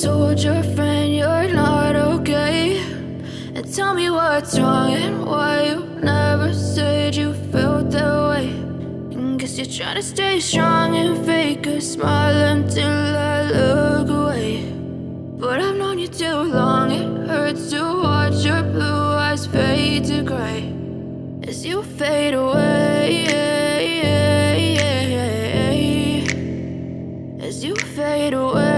told your friend you're not okay? And tell me what's wrong and why you never said you felt that way. And guess you're trying to stay strong and fake a smile until I look away. But I've known you too long, it hurts to watch your blue eyes fade to gray as you fade away, as you fade away.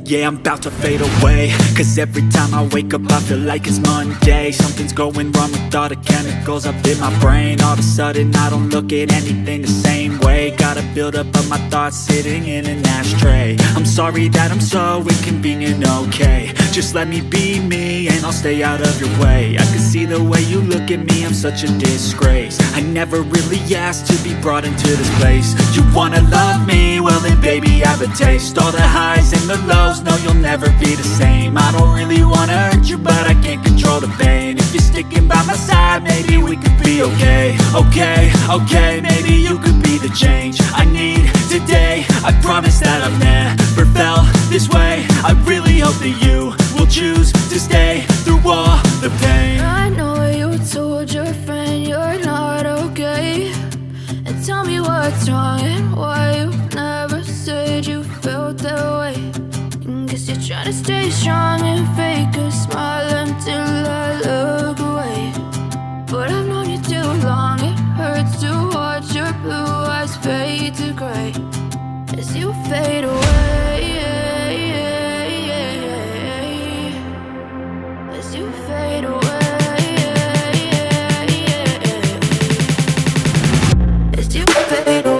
Yeah, I'm about to fade away, cause every time I wake up I feel like it's Monday. Something's going wrong with all the chemicals up in my brain. All of a sudden I don't look at anything the same way. Got a buildup of my thoughts sitting in an ashtray. I'm sorry that I'm so inconvenient, okay? Just let me be me and I'll stay out of your way. I can see the way you look at me, I'm such a disgrace. I never really asked to be brought into this place. You wanna love me? Well then baby I have a taste. All the highs and the lows, no, you'll never be the same. I don't really wanna hurt you, but I can't control the pain. If you're sticking by my side, maybe we could be okay. Okay, maybe you could be the change I need today. I promise that I've never felt this way. I really hope that you will choose to stay through all the pain. I know you told your friend you're not okay. And tell me what's wrong and why you never said you felt that way. Guess you're trying to stay strong and fake a smile until I look away. But I've known you too long, it hurts to watch your blue eyes fade to gray as you fade away, as you fade away, as you fade away.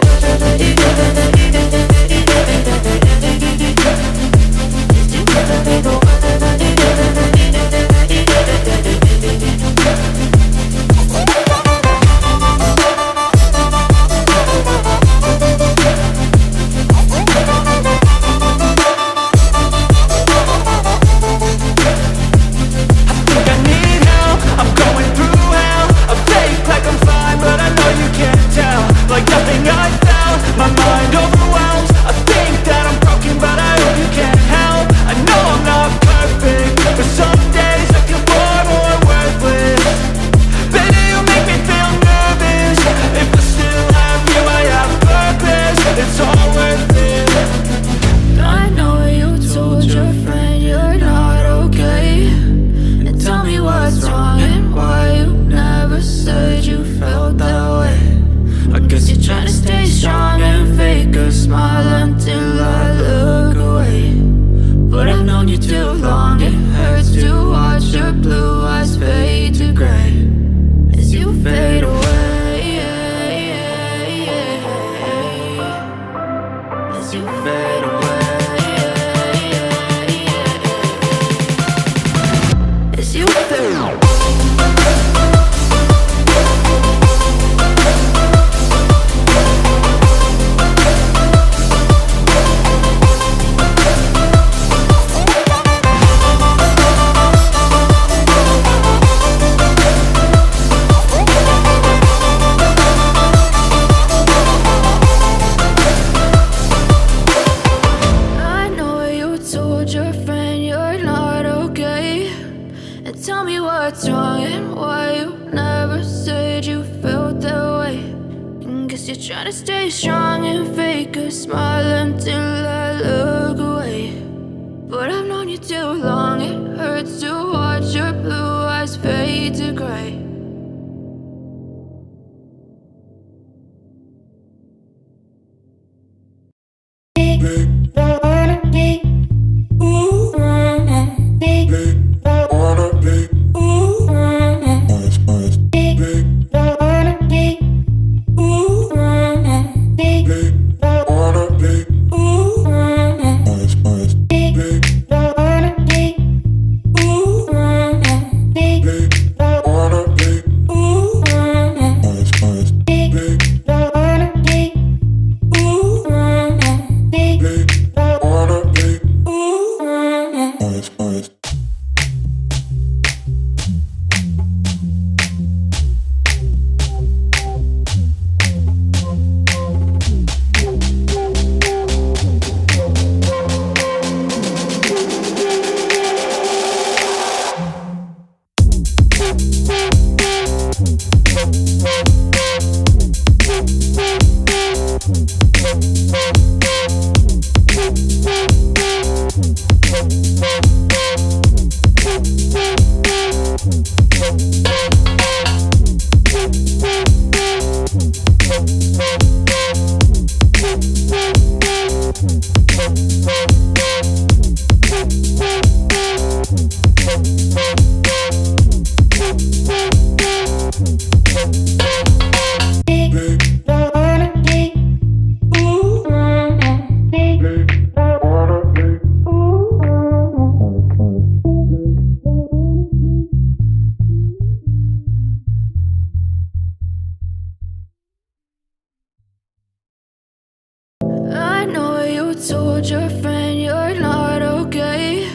your friend you're not okay?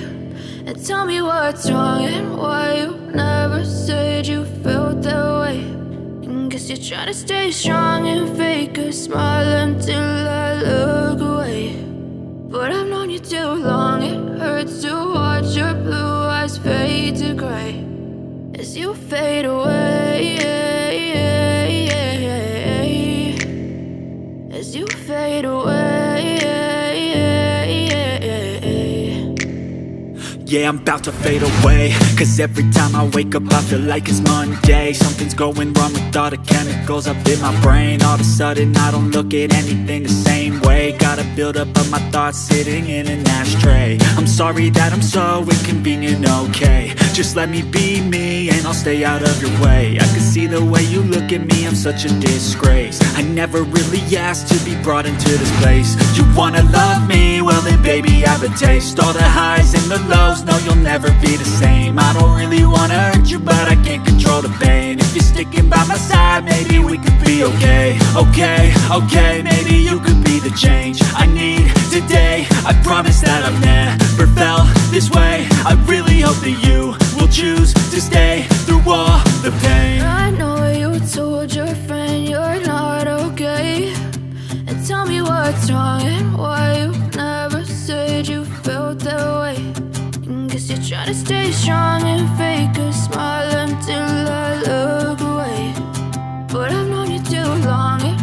And tell me what's wrong and why you never said you felt that way. And guess you're trying to stay strong and fake a smile until I look away. But I've known you too long, it hurts to watch your blue eyes fade to gray as you fade away, as you fade away. Yeah, I'm about to fade away, cause every time I wake up I feel like it's Monday. Something's going wrong with all the chemicals up in my brain. All of a sudden I don't look at anything the same way. Gotta build up of my thoughts sitting in an ashtray. I'm sorry that I'm so inconvenient, okay? Just let me be me and I'll stay out of your way. I can see the way you look at me, I'm such a disgrace. I never really asked to be brought into this place. You wanna love me? Well then baby I have a taste. All the highs and the lows, no you'll never be the same. I don't really wanna hurt you but I can't control the pain. If you're sticking by my side maybe we could be okay. Okay, maybe you could be the change I need today. I promise that I've never felt this way. I really hope that you will choose to stay through all the pain. I know you told your friend you're not okay. And tell me what's wrong and why you never said you felt that way. And guess you're trying to stay strong and